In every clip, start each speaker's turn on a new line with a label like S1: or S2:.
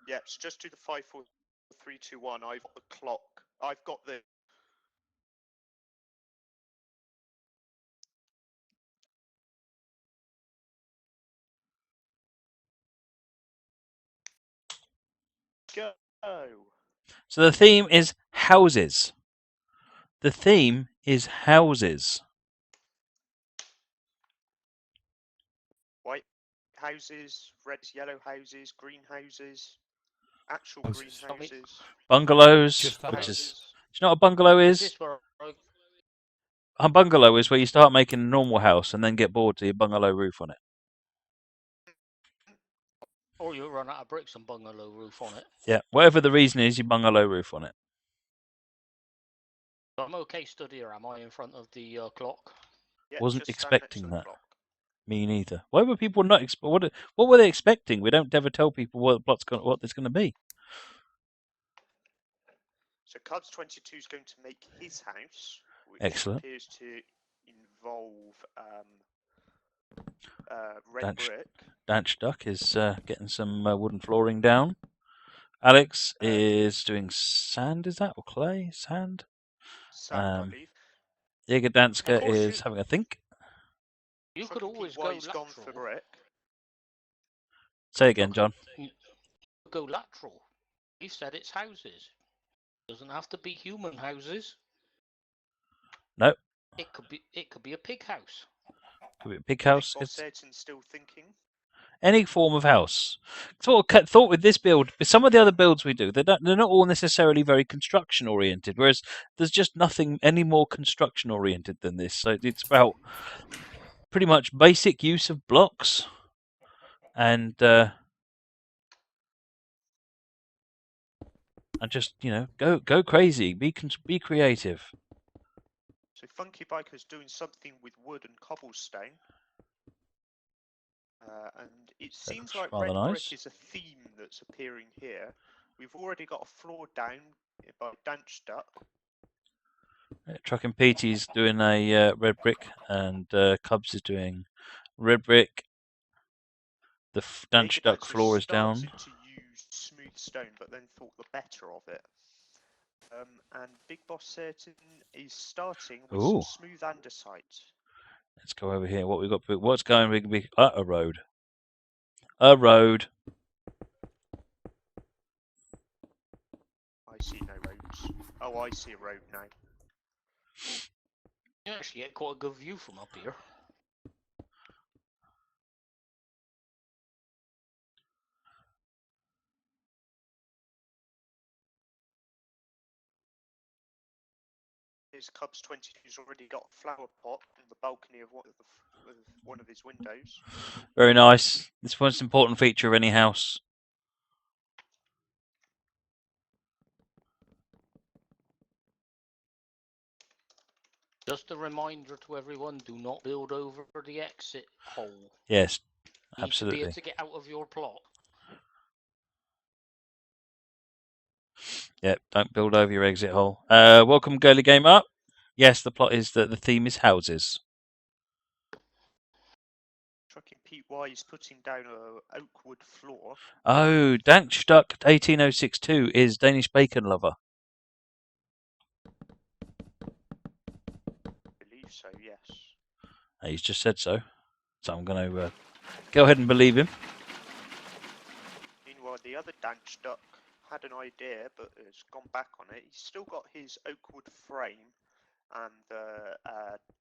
S1: Yeah, so just do the 5, 4, 3, 2, 1. I've got the clock. I've got the. Go.
S2: So the theme is houses. The theme is houses.
S1: White houses, red, yellow houses, green houses, actual green houses.
S2: Bungalows,
S3: Just
S2: which
S3: houses.
S2: is. Do you know what a bungalow is?
S3: This where
S2: A bungalow is where you start making a normal house and then get bored to your bungalow roof on it.
S3: or you run out of bricks and bungalow roof on it.
S2: Yeah, whatever the reason is, you bungalow roof on it.
S3: I'm okay stood here, am I, in front of the clock?
S1: Yeah,
S2: Wasn't
S1: just stand next
S2: expecting
S1: to the
S2: that.
S1: clock.
S2: Me neither. Why were people not? What were they expecting? We don't ever tell people what it's going to be.
S1: So Cubs 22 is going to make his house, which
S2: Excellent.
S1: appears to involve red brick.
S2: Danch Duck is getting some wooden flooring down. Alex is doing sand, is that? Or clay? Sand?
S1: Sand, I believe.
S2: Jäger Danska is having a think.
S3: You could always go lateral.
S1: Gone for brick.
S2: Say again, John.
S3: Go lateral. He said it's houses. Doesn't have to be human houses.
S2: No.
S3: It could be a pig house.
S2: Could be a pig house.
S1: It's still thinking.
S2: Any form of house. Thought with this build, with some of the other builds we do, they're not all necessarily very construction oriented. Whereas there's just nothing any more construction oriented than this. So it's about pretty much basic use of blocks and just go crazy, be creative.
S1: So Funky Biker's doing something with wood and cobblestone. And it seems like red brick is a theme that's appearing here. We've already got a floor down by Danch Duck.
S2: Truck and Petey's doing a red brick, and Cubs is doing red brick. The Danch Duck floor is down.
S1: To use smooth stone, but then thought the better of it. And Big Boss Certain is starting with some smooth andesite.
S2: Let's go over here. What we got? What's going? We can be a road. A road.
S1: I see no roads. Oh, I see a road now.
S3: You actually get quite a good view from up here.
S1: His Cubs 22's already got a flower pot in the balcony of one of his windows.
S2: Very nice. It's the most important feature of any house.
S3: Just a reminder to everyone, do not build over the exit hole.
S2: Yes,
S3: you
S2: absolutely.
S3: Need to be able to get out of your plot.
S2: Yep, don't build over your exit hole. Welcome, Girly Game Up. Yes, the plot is that the theme is houses.
S1: Trucking Pete Y is putting down a oak wood floor.
S2: Oh, Danch Duck 18062 is Danish bacon lover.
S1: I believe so, yes.
S2: He's just said so. So I'm going to go ahead and believe him.
S1: Meanwhile, the other Danch Duck had an idea, but has gone back on it. He's still got his oak wood frame and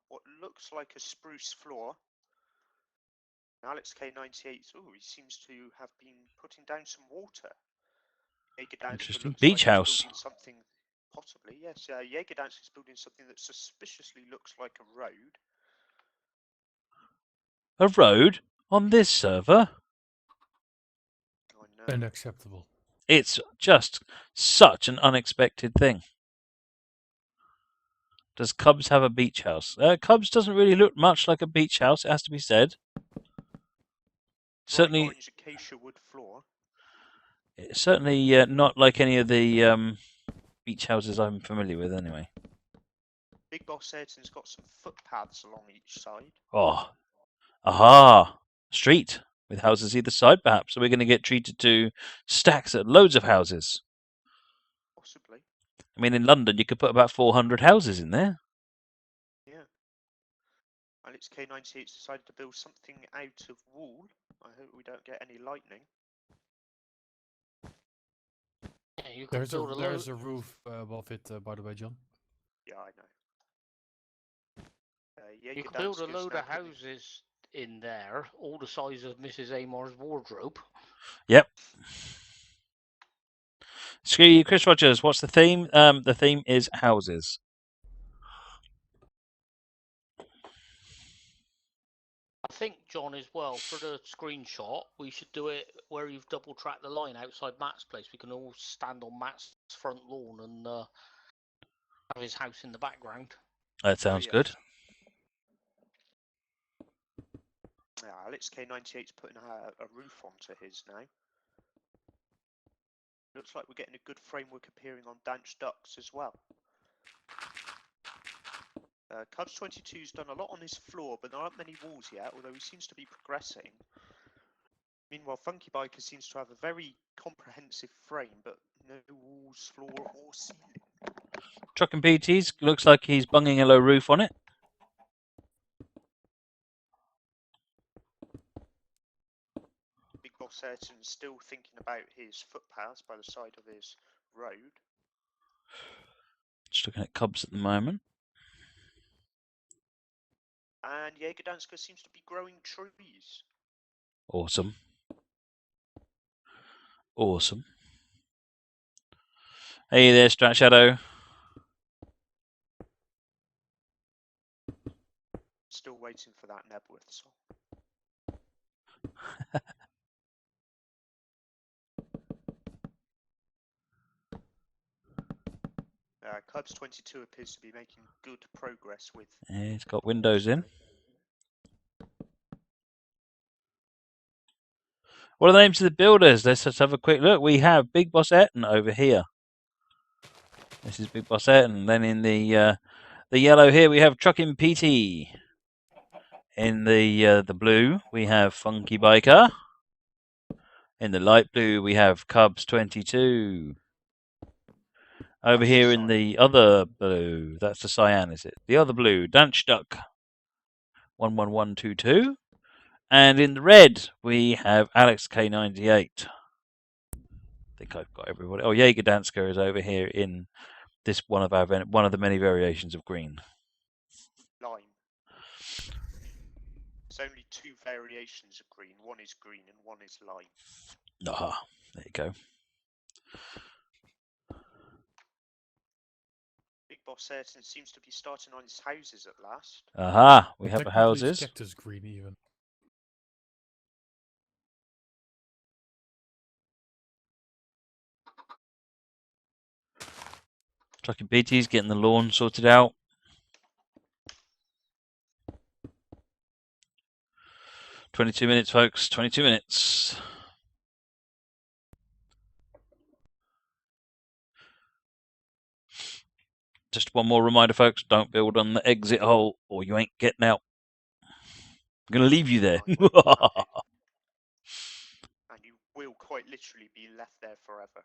S1: what looks like a spruce floor. Alex K98, he seems to have been putting down some water.
S2: Interesting. Beach house.
S1: Something, possibly, yes. Jäger Dance is building something that suspiciously looks like a road.
S2: A road on this server?
S1: I know.
S3: Unacceptable.
S2: It's just such an unexpected thing. Does Cubs have a beach house? Cubs doesn't really look much like a beach house, it has to be said. Certainly,
S1: orange acacia wood floor.
S2: Certainly not like any of the beach houses I'm familiar with, anyway.
S1: Big Boss Ayrton's got some footpaths along each side.
S2: Oh, aha! Street. with houses either side, perhaps. So we're going to get treated to stacks at loads of houses.
S1: Possibly.
S2: I mean, in London, you could put about 400 houses in there.
S1: Yeah. Alex K98's decided to build something out of wool. I hope we don't get any lightning.
S3: Yeah, you could build a load.
S4: There's a roof above it, by the way, John.
S1: Yeah, I know.
S3: You could build a load of houses in there, all the size of Mrs. Amar's wardrobe.
S2: Yep. Screw you, Chris Rogers. What's the theme? The theme is houses.
S3: I think, John, as well, for the screenshot, we should do it where you've double tracked the line outside Matt's place. We can all stand on Matt's front lawn and have his house in the background.
S2: That sounds good.
S1: Yeah, Alex K98's putting a roof onto his now. Looks like we're getting a good framework appearing on Danched Ducks as well. Cubs 22's done a lot on his floor, but there aren't many walls yet, although he seems to be progressing. Meanwhile, Funky Biker seems to have a very comprehensive frame, but no walls, floor, or ceiling.
S2: Truck and PT's looks like he's bunging a low roof on it.
S1: Big Boss Ayrton's still thinking about his footpaths by the side of his road.
S2: Just looking at Cubs at the moment.
S1: And Jägerdansker seems to be growing trees.
S2: Awesome. Awesome. Hey there, Strat Shadow.
S1: Still waiting for that Nebworth song. Cubs 22 appears to be making good progress with.
S2: Yeah, it's got windows in. What are the names of the builders? Let's just have a quick look. We have Big Boss Ayrton over here. This is Big Boss Ayrton. Then in the yellow here we have Truckin' PT. In the blue we have Funky Biker. In the light blue we have Cubs 22. Over
S1: That's
S2: here
S1: the
S2: in the other blue, that's the cyan, is it? The other blue, Dance Duck 11122. And in the red, we have Alex K98. I think I've got everybody. Oh, Jägerdansker is over here in this one of the many variations of green.
S1: Lime. There's only two variations of green. One is green and one is lime.
S2: Aha, there you go.
S1: Big Boss Ayrton seems to be starting on his houses at last.
S2: Aha, we have the houses.
S4: Cactus green even.
S2: Trucking BT's getting the lawn sorted out. "22 minutes, folks. 22 minutes. Just one more reminder, folks. Don't build on the exit hole or you ain't getting out. I'm going to leave you there.
S1: And you will quite literally be left there forever.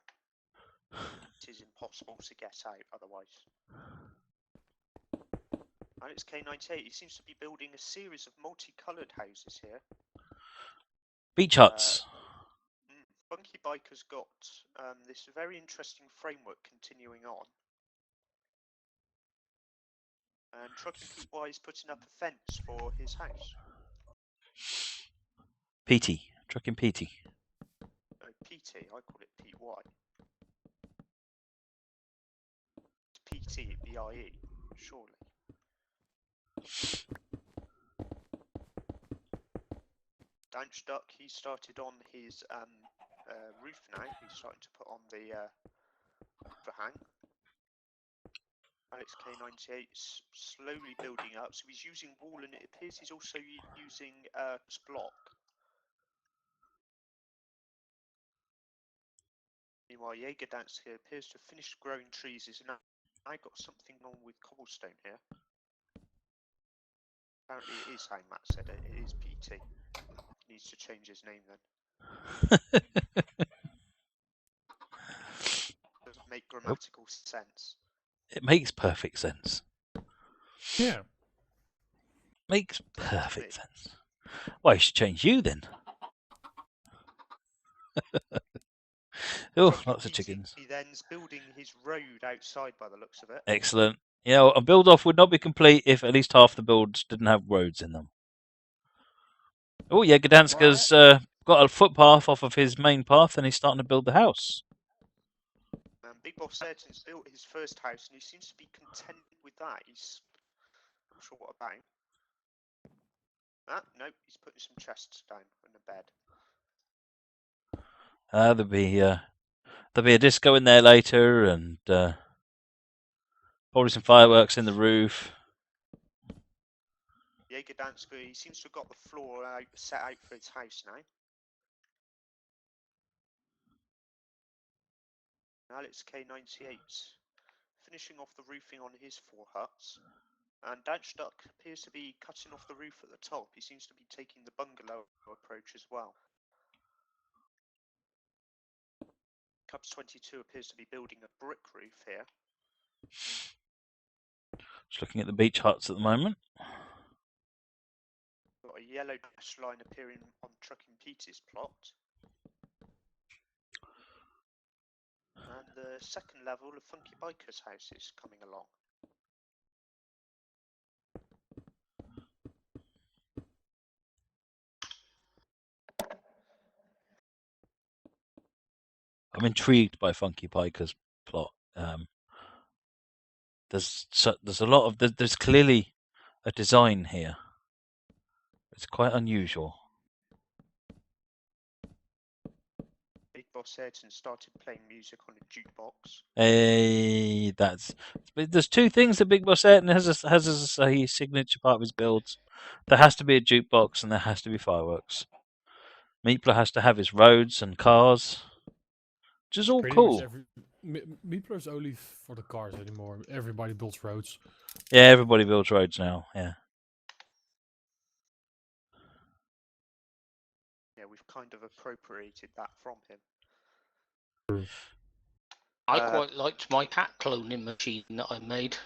S1: It is impossible to get out otherwise. Alex K98, he seems to be building a series of multicoloured houses here.
S2: Beach huts.
S1: Funky Biker's got this very interesting framework continuing on. And Trucking Pete Y is putting up a fence for his house.
S2: PT. Trucking PT.
S1: No, PT, I call it Pete Y. It's PT, BIE, surely. Dance Duck, he started on his roof now. He's starting to put on the overhang. Alex K98's slowly building up, so he's using wall, and it appears he's also using block. Meanwhile, Jägerdansker appears to have finished growing trees. He's now got something on with cobblestone here. Apparently it is how Matt said it. It is PT. needs to change his name then. Doesn't make grammatical sense.
S2: It makes perfect sense.
S4: Yeah.
S2: Makes perfect sense. Well, I should change you then. Oh, lots of chickens.
S1: He then's building his road outside by the looks of it.
S2: Excellent. Yeah, a build off would not be complete if at least half the builds didn't have roads in them. Oh yeah, Gdanska's got a footpath off of his main path, and he's starting to build the house.
S1: Big Boss Ayrton's built his first house, and he seems to be content with that. He's not sure what about. No, he's putting some chests down in the bed.
S2: There'll be a disco in there later, and probably some fireworks in the roof.
S1: Jaeger Dansker, he seems to have got the floor set out for his house now. Alex K98 finishing off the roofing on his 4 huts. And Dutchduck appears to be cutting off the roof at the top. He seems to be taking the bungalow approach as well. Cubs 22 appears to be building a brick roof here.
S2: Just looking at the beach huts at the moment.
S1: Got a yellow dash line appearing on Trucking Pete's plot. And the second level of Funky Biker's house is coming along.
S2: I'm intrigued by Funky Piker's plot. There's a lot of there's clearly a design here. It's quite unusual.
S1: Big Boss Ayrton started playing music on a jukebox.
S2: Hey, there's 2 things that Big Boss Ayrton has as a signature part of his builds. There has to be a jukebox and there has to be fireworks. Meepler has to have his roads and cars, which is all
S4: Pretty
S2: cool.
S4: Meepler is only for the cars anymore. Everybody builds roads.
S2: Yeah, everybody builds roads now. Yeah.
S1: Yeah, we've kind of appropriated that from him.
S4: True.
S3: I quite liked my cat cloning machine that I made.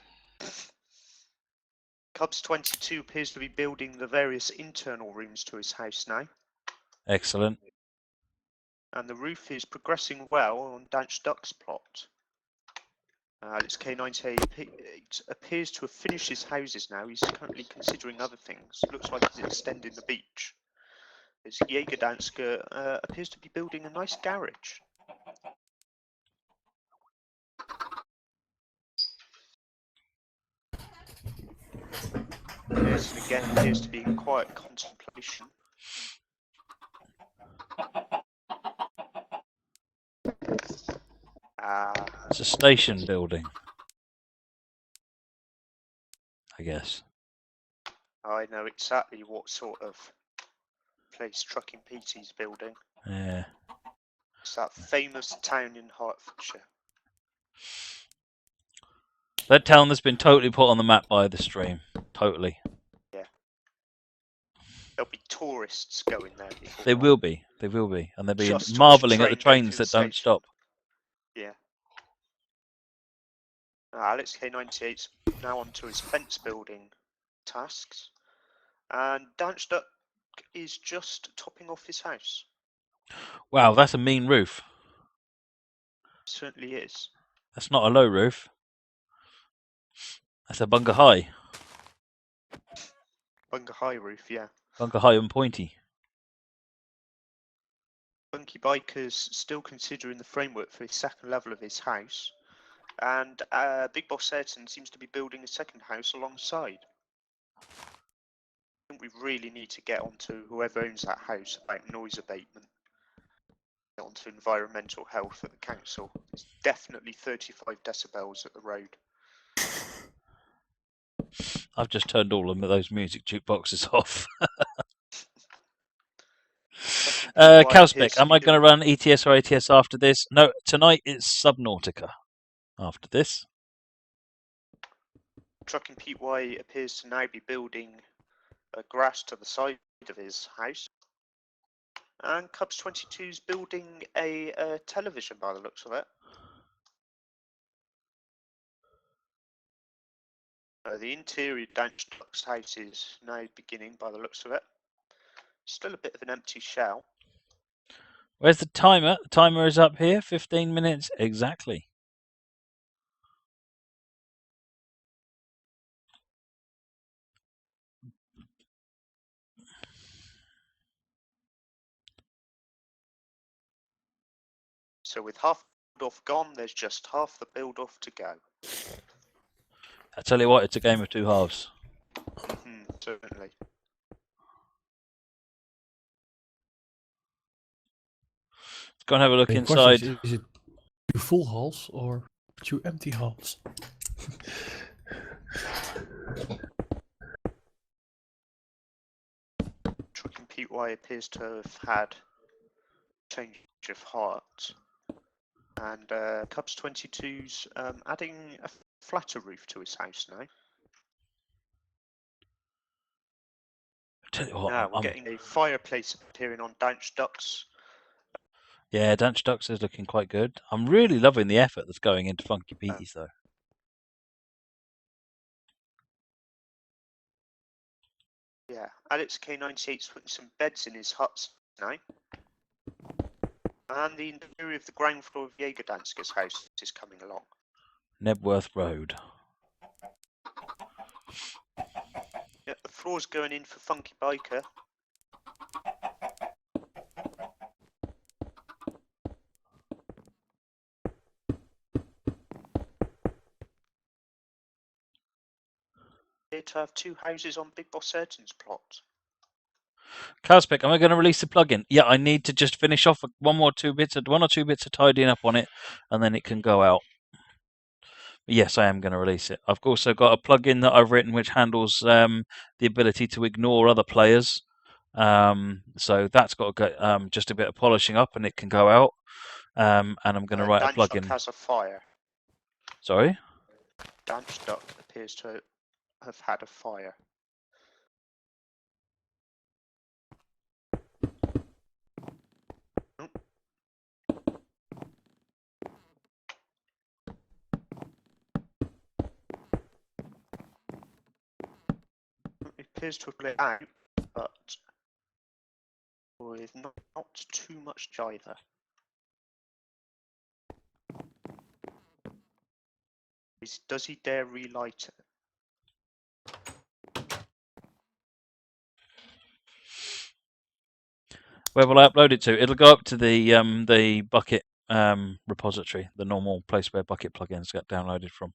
S1: Cubs 22 appears to be building the various internal rooms to his house now.
S2: Excellent.
S1: And the roof is progressing well on Danch Duck's plot. Alex K98 appears to have finished his houses now. He's currently considering other things. Looks like he's extending the beach. As Jaeger Dansker appears to be building a nice garage. Yes, and again appears to be in quiet contemplation.
S2: It's a station building, I guess.
S1: I know exactly what sort of place Trucking Pete's building.
S2: Yeah.
S1: It's that famous town in Hertfordshire.
S2: That town that's been totally put on the map by the stream. Totally.
S1: Yeah. There'll be tourists going there before.
S2: They will be. They will be. And they'll be
S1: Just
S2: marvelling at the trains that don't stop.
S1: Yeah. Alex K98's now onto his fence building tasks. And Danch Duck is just topping off his house.
S2: Wow, that's a mean roof.
S1: Certainly is.
S2: That's not a low roof. That's a bunker high.
S1: Bunker high roof, yeah.
S2: Bunker high and pointy.
S1: Funky Biker's still considering the framework for his second level of his house. And Big Boss Ayrton seems to be building a second house alongside. I think we really need to get onto whoever owns that house about noise abatement. Get onto environmental health at the council. It's definitely 35 decibels at the road.
S2: I've just turned all of those music jukeboxes off. Cowspec, am I going to run ETS or ATS after this? No, tonight it's Subnautica after this.
S1: Trucking Pete White appears to now be building grass to the side of his house. And Cubs 22's building a television by the looks of it. The interior Dance Duck's house is now beginning by the looks of it. Still a bit of an empty shell.
S2: Where's the timer? The timer is up here. 15 minutes exactly.
S1: So with half the build off gone, there's just half the build off to go.
S2: I tell you what, it's a game of two halves.
S1: Certainly.
S2: Let's go and have a look
S4: The
S2: inside.
S4: question is it 2 full halves or 2 empty halves?
S1: Truck and Pete Y appears to have had change of heart. And Cubs 22's adding a flatter roof to his house now.
S2: Tell you what,
S1: Now we're getting a fireplace appearing on Dance Ducks.
S2: Yeah, Dance Ducks is looking quite good. I'm really loving the effort that's going into Funky Petey's though.
S1: Yeah, Alex K98's putting some beds in his huts now. And the interior of the ground floor of Jägerdansker's house is coming along.
S2: Nebworth Road.
S1: Yeah, the floor's going in for Funky Biker. Here to have 2 houses on Big Boss Ayrton's plot.
S2: Cowspec, am I going to release the plugin? Yeah, I need to just finish off one or two bits of tidying up on it, and then it can go out. Yes, I am going to release it. I've also got a plugin that I've written which handles the ability to ignore other players. So that's got to go just a bit of polishing up, and it can go out. And I'm going to write a plugin.
S1: Duck has a fire.
S2: Sorry?
S1: Dance Duck appears to have had a fire. It appears to have lit out, but with not too much either. Does he dare relight it?
S2: Where will I upload it to? It'll go up to the bucket repository, the normal place where bucket plugins get downloaded from.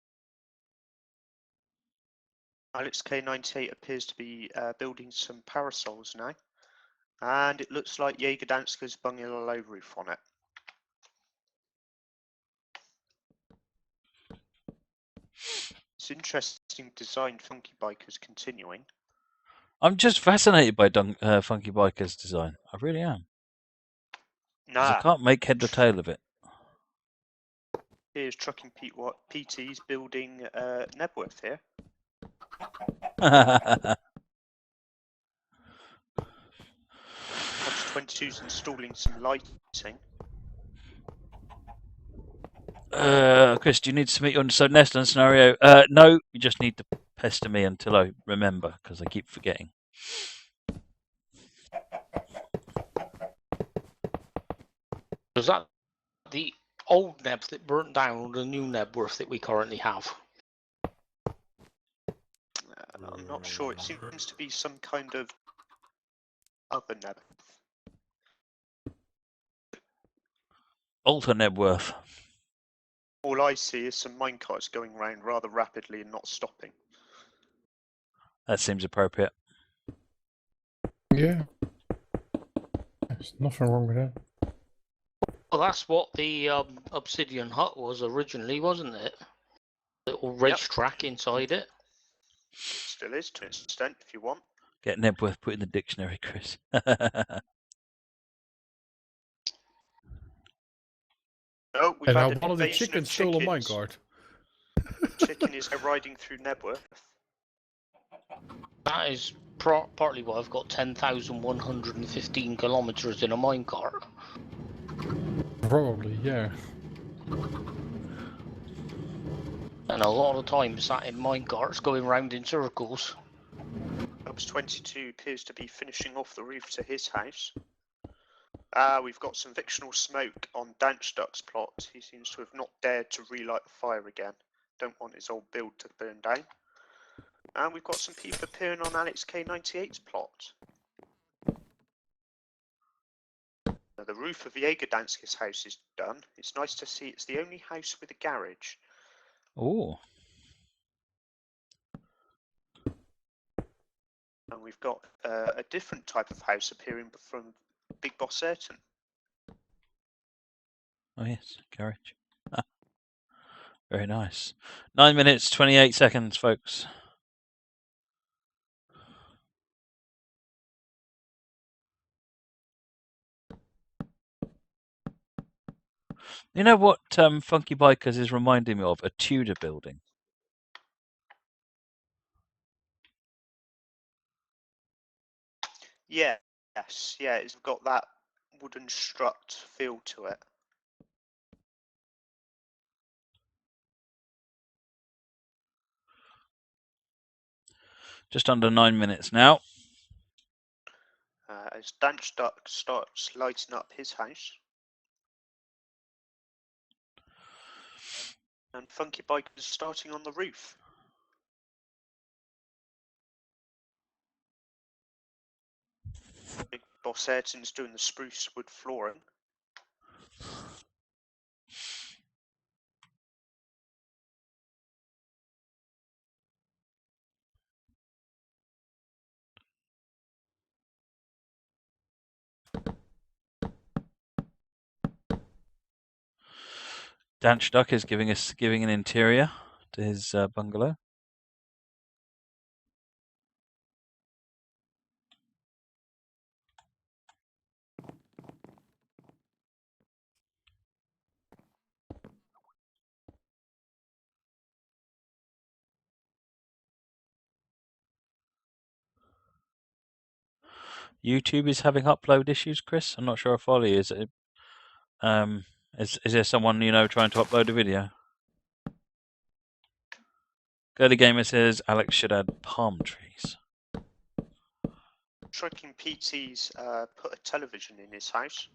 S1: Alex K98 appears to be building some parasols now, and it looks like Jägerdansker's bunging a low roof on it. It's interesting design. Funky Biker's continuing.
S2: I'm just fascinated by Funky Biker's design. I really am. I can't make head or tail of it.
S1: Here's Trucking Pete. PT's building Nebworth here. Cubs 22's installing some lighting.
S2: Chris, do you need to submit your Neston scenario? No, you just need to pester me until I remember, because I keep forgetting.
S3: Was that the old Neb that burnt down or the new Nebworth that we currently have?
S1: I'm not sure. It seems to be some kind of other Neb.
S2: Alter Nebworth.
S1: All I see is some minecarts going round rather rapidly and not stopping.
S2: That seems appropriate.
S4: Yeah. There's nothing wrong with that.
S3: Well, that's what the Obsidian Hut was originally, wasn't it? Little racetrack inside it.
S1: Still is, to an extent, if you want.
S2: Get Nebworth put in the dictionary, Chris.
S1: Oh, we've
S4: And
S1: had
S4: now
S1: an
S4: one of the
S1: invasion
S4: chickens
S1: of
S4: stole a
S1: chickens.
S4: minecart.
S1: Chicken is riding through Nebworth.
S3: That is partly why I've got 10,115 kilometers in a minecart.
S4: Probably, yeah.
S3: And a lot of times sat in minecarts going round in circles.
S1: Cubs 22 appears to be finishing off the roof to his house. We've got some victional smoke on Danchduck's plot. He seems to have not dared to relight the fire again. Don't want his old build to burn down. And we've got some people appearing on Alex K98's plot. The roof of Jägerdansk's house is done. It's nice to see it's the only house with a garage.
S2: Oh.
S1: And we've got a different type of house appearing from Big Boss Ayrton.
S2: Oh yes, garage. Very nice. 9 minutes, 28 seconds, folks. You know what Funky Bikers is reminding me of? A Tudor building.
S1: Yeah, yes, yeah, it's got that wooden strut feel to it.
S2: Just under 9 minutes now.
S1: As Danchduck starts lighting up his house. And Funky Bike is starting on the roof. Big Boss Ayrton's doing the spruce wood flooring.
S2: Danchduck is giving an interior to his bungalow. YouTube is having upload issues, Chris. I'm not sure I follow you. Is there someone trying to upload a video? Girly Gamer says Alex should add palm trees.
S1: Striking PT's put a television in his house.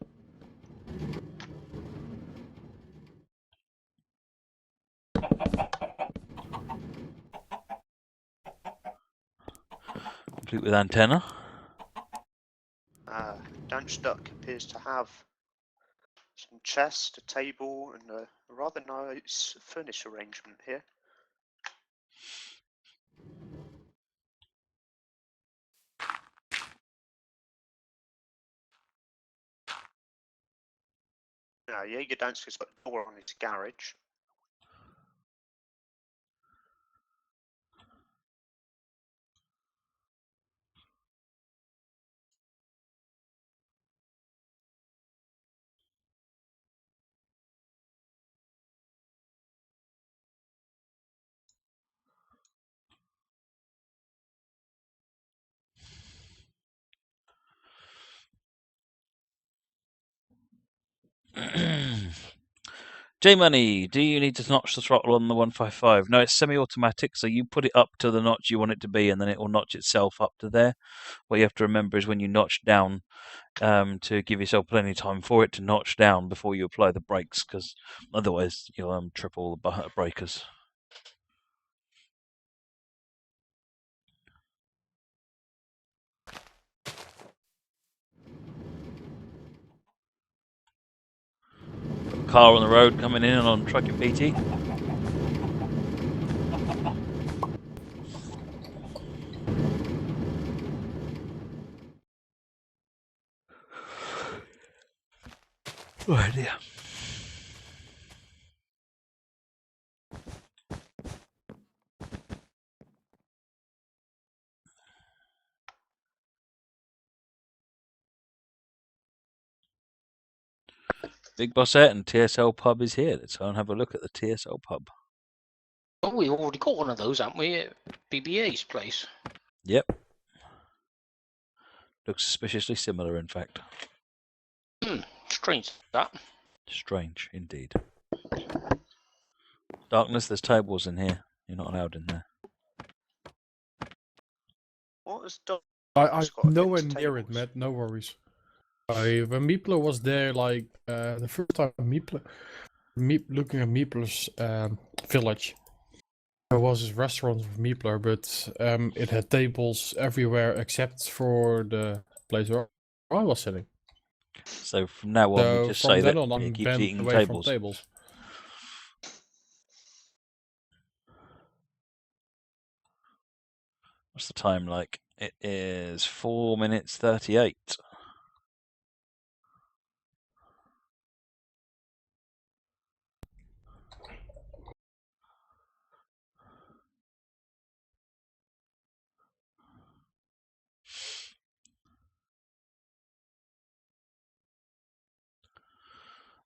S2: Complete with antenna.
S1: Danchduck appears to have some chest, a table, and a rather nice furniture arrangement here. Jägerdansk's got a door on his garage.
S2: J Money, do you need to notch the throttle on the 155? No, it's semi-automatic, so you put it up to the notch you want it to be, and then it will notch itself up to there. What you have to remember is when you notch down, to give yourself plenty of time for it to notch down before you apply the brakes, because otherwise you'll trip all the breakers. Car on the road coming in on Trucking PT. Oh dear. Big Boss and TSL Pub is here. Let's go and have a look at the TSL Pub.
S3: Oh, we've already got one of those, haven't we? At BBA's place.
S2: Yep. Looks suspiciously similar, in fact.
S3: Strange that.
S2: Strange, indeed. Darkness, there's tables in here. You're not allowed in there.
S1: What has
S4: I'm
S1: Darkness got
S4: nowhere
S1: against
S4: near it,
S1: tables?
S4: Matt. No worries. When Meepler was there, like the first time looking at Meepler's village, there was this restaurant with Meepler, but it had tables everywhere except for the place where I was sitting.
S2: So from now on, we
S4: So
S2: just
S4: from
S2: say
S4: then
S2: that
S4: on,
S2: he
S4: I'm
S2: keeps
S4: banned
S2: eating
S4: away from
S2: tables.
S4: tables.
S2: What's the time like? It is 4 minutes 38.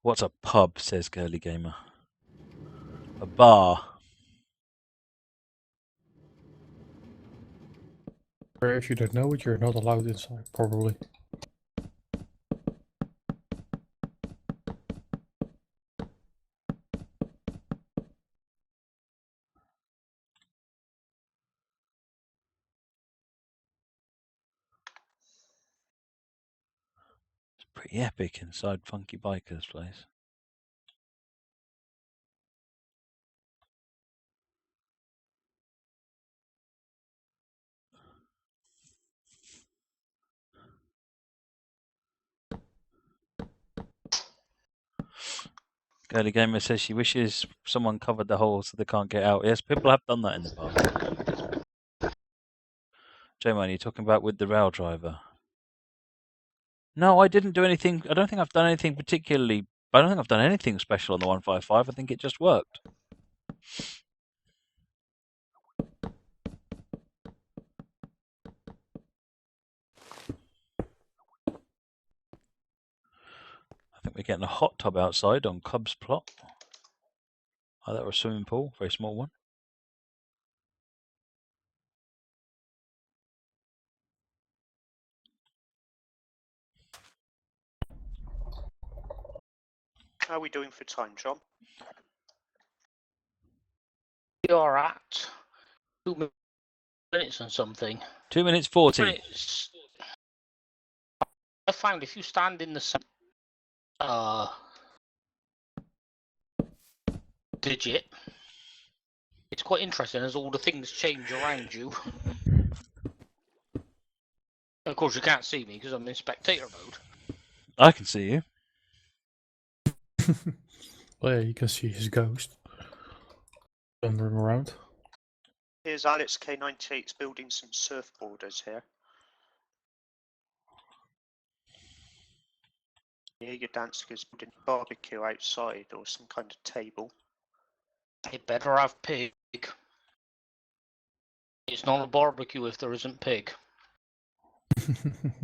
S2: What's a pub, says Girly Gamer. A bar.
S4: Or if you don't know it, you're not allowed inside, probably.
S2: It's pretty epic inside Funky Biker's place. Girly Gamer says she wishes someone covered the hole so they can't get out. Yes, people have done that in the past. J-Man, you're talking about with the rail driver. No, I didn't do anything. I don't think I've done anything particularly. I don't think I've done anything special on the 155. I think it just worked. I think we're getting a hot tub outside on Cub's plot. Oh, that was a swimming pool, very small one.
S1: How are we doing for time, John?
S3: You're at 2 minutes and something.
S2: 2 minutes 40.
S3: Minutes. I found if you stand in the same digit, it's quite interesting as all the things change around you. Of course, you can't see me because I'm in spectator mode.
S2: I can see you.
S4: Well, yeah, you can see his ghost wandering around.
S1: Here's Alex K98's building some surfboarders here. Jaeger Danska's building a barbecue outside or some kind of table.
S3: It better have pig. It's not a barbecue if there isn't pig.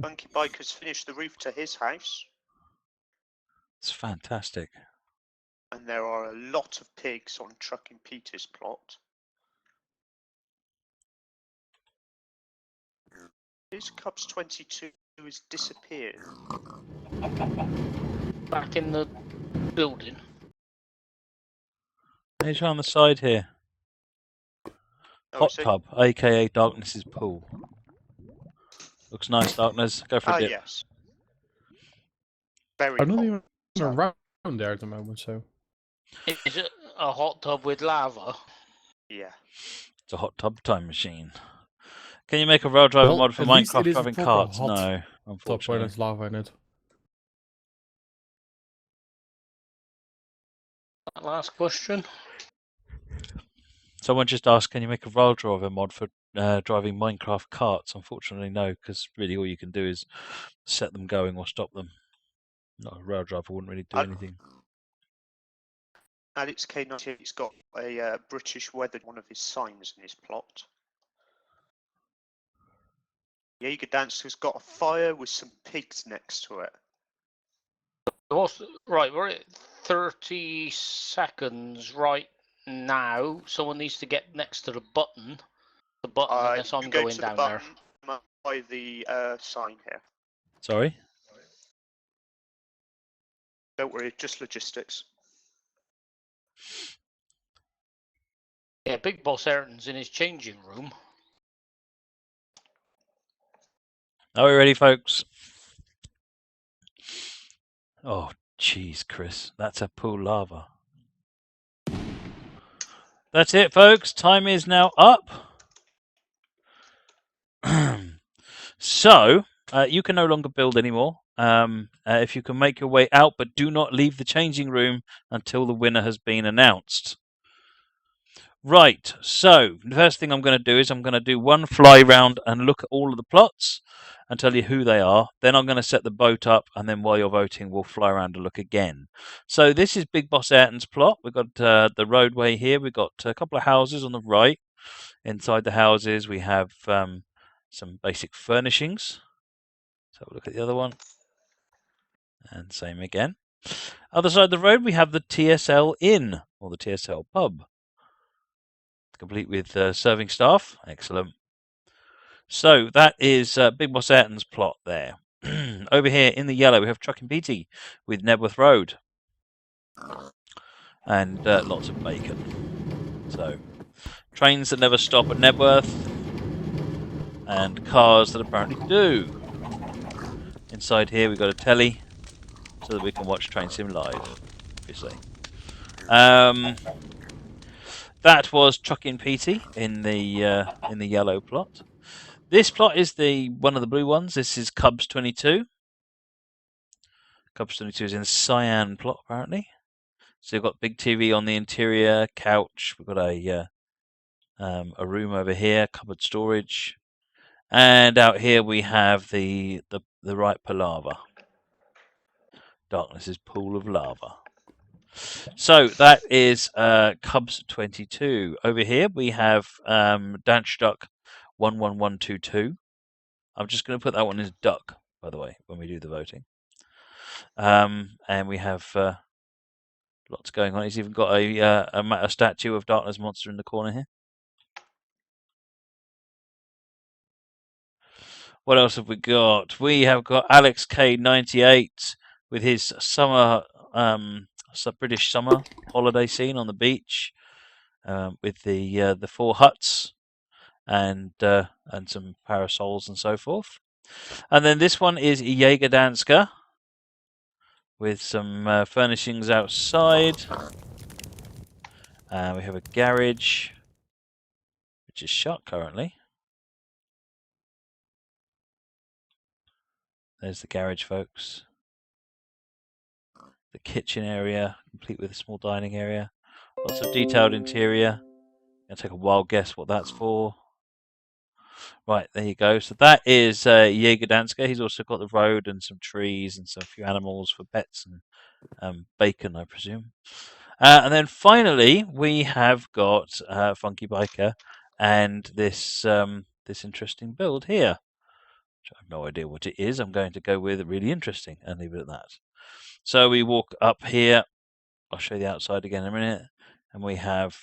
S1: Funky Biker's finished the roof to his house.
S2: It's fantastic.
S1: And there are a lot of pigs on Trucking Peter's plot. His Cubs 22 has disappeared.
S3: Back in the building.
S2: He's on the side here.
S1: Oh,
S2: Hot
S1: is he?
S2: tub, aka Darkness's pool. Looks nice, Darkness. Go for a dip.
S1: Yes. Very
S4: I'm not
S1: hot
S4: even
S1: tub.
S4: around there at the moment, so.
S3: Is it a hot tub with lava?
S1: Yeah.
S2: It's a hot tub time machine. Can you make a rail driver
S4: Well,
S2: mod for
S4: at least it
S2: Minecraft
S4: is a
S2: driving
S4: proper
S2: carts?
S4: hot
S2: No,
S4: Top when
S2: unfortunately.
S4: there's lava in it.
S3: Last question.
S2: Someone just asked, can you make a rail driver mod for driving Minecraft carts? Unfortunately, no, because really all you can do is set them going or stop them. No, a rail driver wouldn't really do anything.
S1: Alex K98's got a British weather one of his signs in his plot. Jaeger Danska's got a fire with some pigs next to it.
S3: Right, we're at 30 seconds right now. Someone needs to get next to the button. The button, unless I'm
S1: go
S3: going
S1: to
S3: down
S1: the
S3: there.
S1: button, by the sign here.
S2: Sorry.
S1: Don't worry, just logistics.
S3: Yeah, Big Boss Ayrton's in his changing room.
S2: Are we ready, folks? Oh, jeez, Chris. That's a pool lava. That's it, folks. Time is now up. So, you can no longer build anymore. If you can make your way out, but do not leave the changing room until the winner has been announced. Right, so the first thing I'm going to do is I'm going to do one fly round and look at all of the plots and tell you who they are. Then I'm going to set the boat up, and then while you're voting, we'll fly around and look again. So this is Big Boss Ayrton's plot. We've got the roadway here. We've got a couple of houses on the right. Inside the houses, we have some basic furnishings. So we'll look at the other one. And same again. Other side of the road, we have the TSL Inn, or the TSL Pub. Complete with serving staff. Excellent. So that is Big Boss Ayrton's plot there. Over here in the yellow, we have Trucking Petey with Nebworth Road. And lots of bacon. So, trains that never stop at Nebworth. And cars that apparently do. Inside here, we've got a telly, so that we can watch Train Sim live, obviously. That was Trucking Petey in the yellow plot. This plot is one of the blue ones. This is Cubs 22. Cubs 22 is in the cyan plot, apparently. So you've got big TV on the interior, couch. We've got a room over here, cupboard storage, and out here we have the right lava. Darkness is pool of lava. So that is Cubs 22. Over here we have Danch Duck 11122. I'm just going to put that one as Duck, by the way, when we do the voting. And we have lots going on. He's even got a statue of Darkness Monster in the corner here. What else have we got? We have got Alex K98 with his British summer holiday scene on the beach, with the 4 huts and some parasols and so forth. And then this one is Jaeger Danska with some furnishings outside. We have a garage, which is shut currently. There's the garage, folks. The kitchen area, complete with a small dining area. Lots of detailed interior. I'll take a wild guess what that's for. Right, there you go. So that is Jaeger Danska. He's also got the road and some trees and some few animals for pets and bacon, I presume. And then finally, we have got Funky Biker and this interesting build here. I have no idea what it is. I'm going to go with really interesting and leave it at that. So we walk up here. I'll show you the outside again in a minute. And we have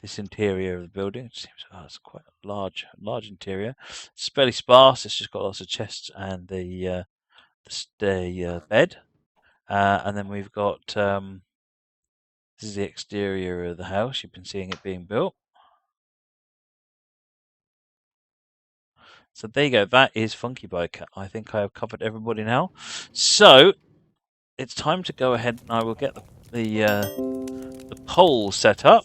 S2: this interior of the building. It seems it's quite a large interior. It's fairly sparse. It's just got lots of chests and the bed. And then we've got this is the exterior of the house. You've been seeing it being built. So there you go. That is Funky Biker. I think I have covered everybody now. So it's time to go ahead and I will get the poll set up.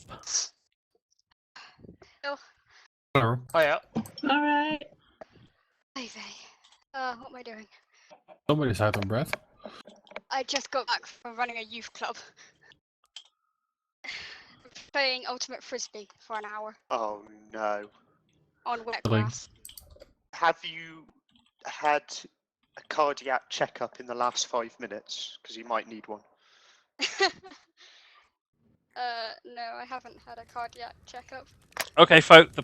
S4: Hello.
S3: Hiya.
S5: Alright.
S6: Hi, what am I doing?
S4: Somebody's out of breath.
S6: I just got back from running a youth club. Playing Ultimate Frisbee for an hour
S1: Oh no.
S6: on wet
S4: Really?
S6: grass.
S1: Have you had a cardiac checkup in the last 5 minutes? Because you might need one.
S6: No, I haven't had a cardiac checkup.
S2: Okay, folks,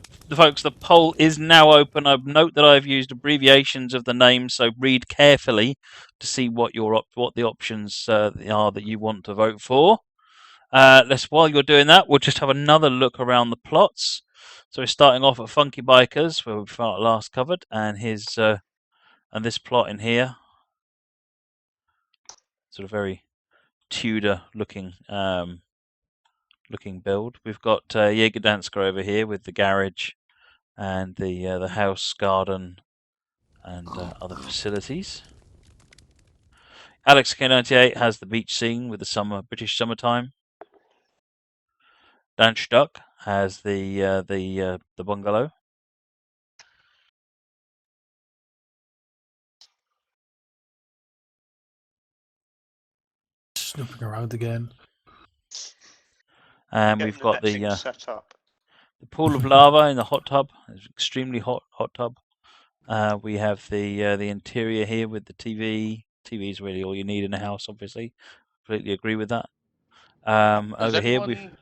S2: the poll is now open. I note that I've used abbreviations of the names, so read carefully to see what the options are that you want to vote for. While you're doing that, we'll just have another look around the plots. So we're starting off at Funky Bikers, where we last covered, and his and this plot in here, sort of very Tudor looking looking build. We've got Jaeger Dansker over here with the garage and the house, garden, and other facilities. Alex K98 has the beach scene with the British summertime. Dan Stuck has the bungalow.
S4: Snooping around again.
S2: And
S1: Getting
S2: we've got
S1: netting
S2: the
S1: set up.
S2: pool of lava in the hot tub. It's an extremely hot tub. We have the interior here with the TV. TV is really all you need in a house, obviously. Completely agree with that.
S3: Has
S2: Over here
S3: anyone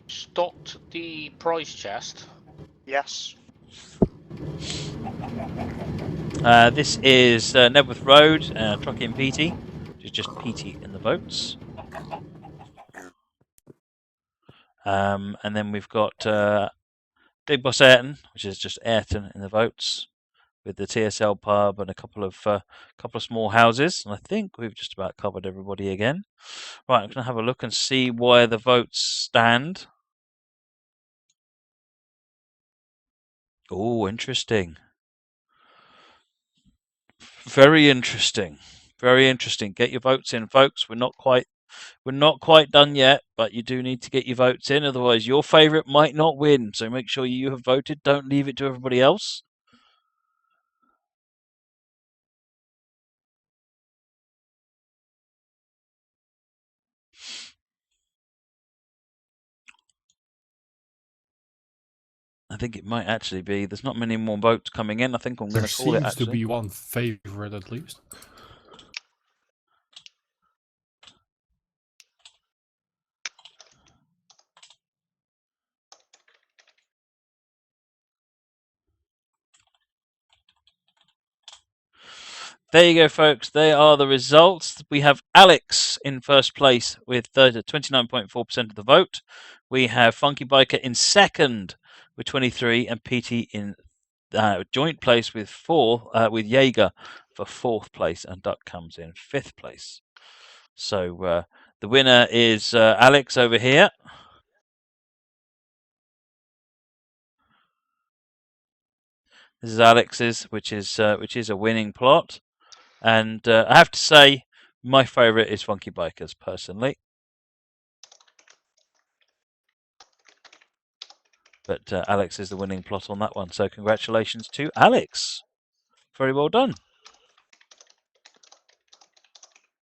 S3: stocked the prize chest?
S1: Yes.
S2: this is Nebworth Road, Truckee and Peaty, which is just Peaty in the votes. And then we've got Big Boss Ayrton, which is just Ayrton in the votes, with the TSL pub and a couple of small houses. And I think we've just about covered everybody again. Right, I'm going to have a look and see where the votes stand. Oh, interesting. Very interesting. Very interesting. Get your votes in, folks. We're not quite done yet, but you do need to get your votes in. Otherwise, your favourite might not win. So make sure you have voted. Don't leave it to everybody else. I think it might actually be. There's not many more votes coming in. I think I'm going to call it,
S4: There seems to
S2: actually.
S4: be one favorite at least.
S2: There you go, folks. They are the results. We have Alex in first place with 29.4% of the vote. We have Funky Biker in second with 23, and PT in joint place with with Jaeger for fourth place, and Duck comes in fifth place. So the winner is Alex over here. This is Alex's, which is a winning plot. And I have to say, my favourite is Funky Bikers, personally. But Alex is the winning plot on that one. So congratulations to Alex. Very well done.